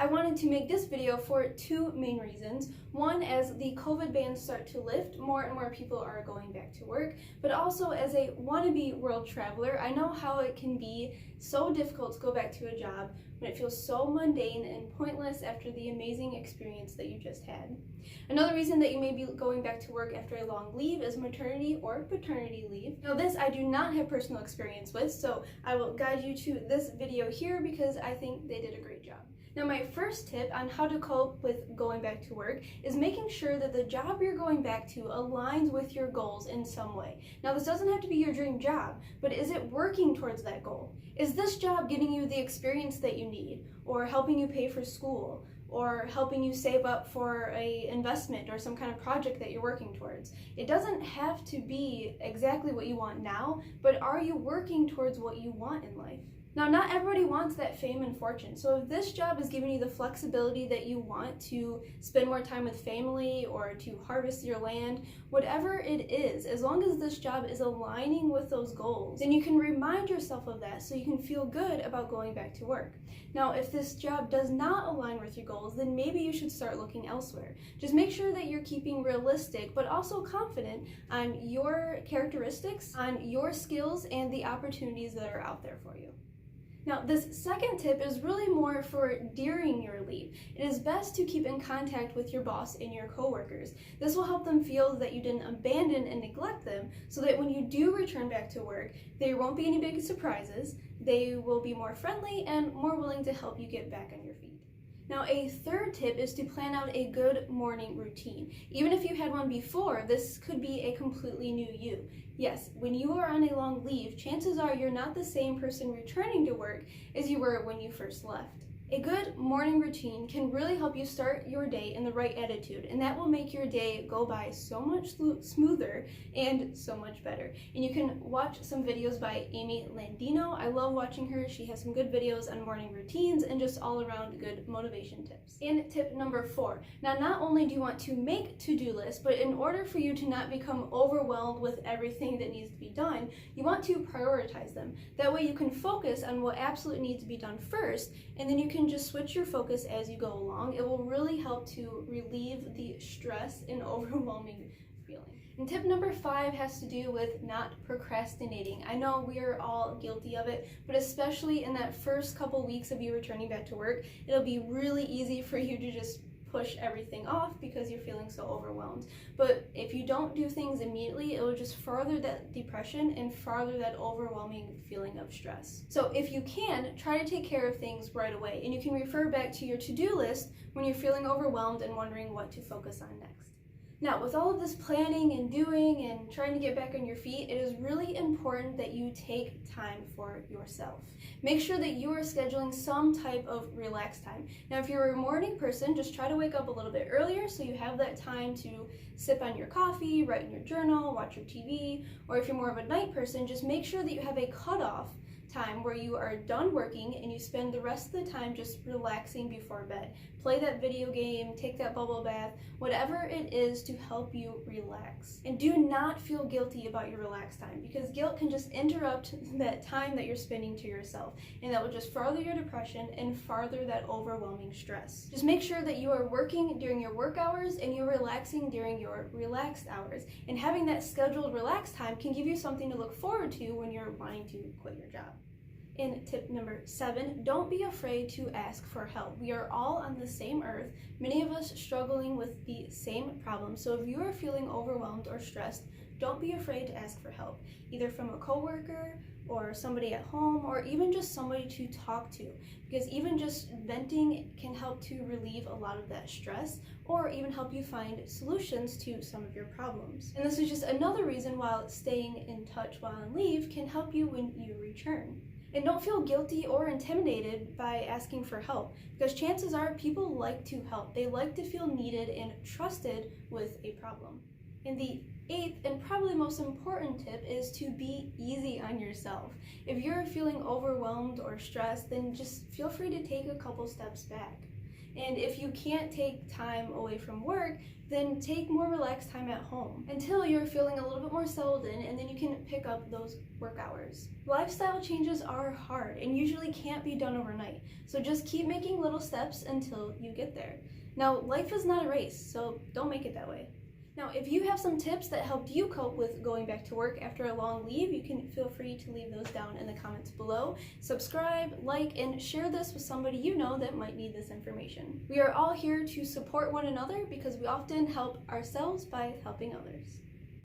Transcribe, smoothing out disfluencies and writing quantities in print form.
I wanted to make this video for two main reasons. One, as the COVID bans start to lift, more and more people are going back to work, but also as a wannabe world traveler, I know how it can be so difficult to go back to a job when it feels so mundane and pointless after the amazing experience that you just had. Another reason that you may be going back to work after a long leave is maternity or paternity leave. Now this I do not have personal experience with, so I will guide you to this video here because I think they did a great job. Now my first tip on how to cope with going back to work is making sure that the job you're going back to aligns with your goals in some way. Now this doesn't have to be your dream job, but is it working towards that goal? Is this job getting you the experience that you need, or helping you pay for school, or helping you save up for an investment or some kind of project that you're working towards? It doesn't have to be exactly what you want now, but are you working towards what you want in life? Now, not everybody wants that fame and fortune, so if this job is giving you the flexibility that you want to spend more time with family or to harvest your land, whatever it is, as long as this job is aligning with those goals, then you can remind yourself of that so you can feel good about going back to work. Now, if this job does not align with your goals, then maybe you should start looking elsewhere. Just make sure that you're keeping realistic, but also confident on your characteristics, on your skills, and the opportunities that are out there for you. Now, this second tip is really more for during your leave. It is best to keep in contact with your boss and your coworkers. This will help them feel that you didn't abandon and neglect them, so that when you do return back to work, there won't be any big surprises. They will be more friendly and more willing to help you get back on your feet. Now, a third tip is to plan out a good morning routine. Even if you had one before, this could be a completely new you. Yes, when you are on a long leave, chances are you're not the same person returning to work as you were when you first left. A good morning routine can really help you start your day in the right attitude, and that will make your day go by so much smoother and so much better. And you can watch some videos by Amy Landino. I love watching her. She has some good videos on morning routines and just all around good motivation tips. And tip number 4. Now, not only do you want to make to-do lists, but in order for you to not become overwhelmed with everything that needs to be done, you want to prioritize them. That way you can focus on what absolutely needs to be done first, and then you can just switch your focus as you go along. It will really help to relieve the stress and overwhelming feeling. And tip number 5 has to do with not procrastinating. I know we are all guilty of it, but especially in that first couple weeks of you returning back to work, it'll be really easy for you to just push everything off because you're feeling so overwhelmed. But if you don't do things immediately, it will just further that depression and further that overwhelming feeling of stress. So if you can, try to take care of things right away, and you can refer back to your to-do list when you're feeling overwhelmed and wondering what to focus on next. Now, with all of this planning and doing and trying to get back on your feet, it is really important that you take time for yourself. Make sure that you are scheduling some type of relaxed time. Now, if you're a morning person, just try to wake up a little bit earlier so you have that time to sip on your coffee, write in your journal, watch your TV, or if you're more of a night person, just make sure that you have a cutoff time where you are done working and you spend the rest of the time just relaxing before bed. Play that video game, take that bubble bath, whatever it is to help you relax. And do not feel guilty about your relaxed time, because guilt can just interrupt that time that you're spending to yourself, and that will just further your depression and further that overwhelming stress. Just make sure that you are working during your work hours and you're relaxing during your relaxed hours, and having that scheduled relaxed time can give you something to look forward to when you're wanting to quit your job. And tip number 7, don't be afraid to ask for help. We are all on the same earth, many of us struggling with the same problem. So if you are feeling overwhelmed or stressed, don't be afraid to ask for help, either from a coworker or somebody at home, or even just somebody to talk to, because even just venting can help to relieve a lot of that stress, or even help you find solutions to some of your problems. And this is just another reason why staying in touch while on leave can help you when you return. And don't feel guilty or intimidated by asking for help, because chances are people like to help. They like to feel needed and trusted with a problem. And the 8th and probably most important tip is to be easy on yourself. If you're feeling overwhelmed or stressed, then just feel free to take a couple steps back. And if you can't take time away from work, then take more relaxed time at home until you're feeling a little bit more settled in, and then you can pick up those work hours. Lifestyle changes are hard and usually can't be done overnight, so just keep making little steps until you get there. Now, life is not a race, so don't make it that way. Now, if you have some tips that helped you cope with going back to work after a long leave, you can feel free to leave those down in the comments below. Subscribe, like, and share this with somebody you know that might need this information. We are all here to support one another because we often help ourselves by helping others.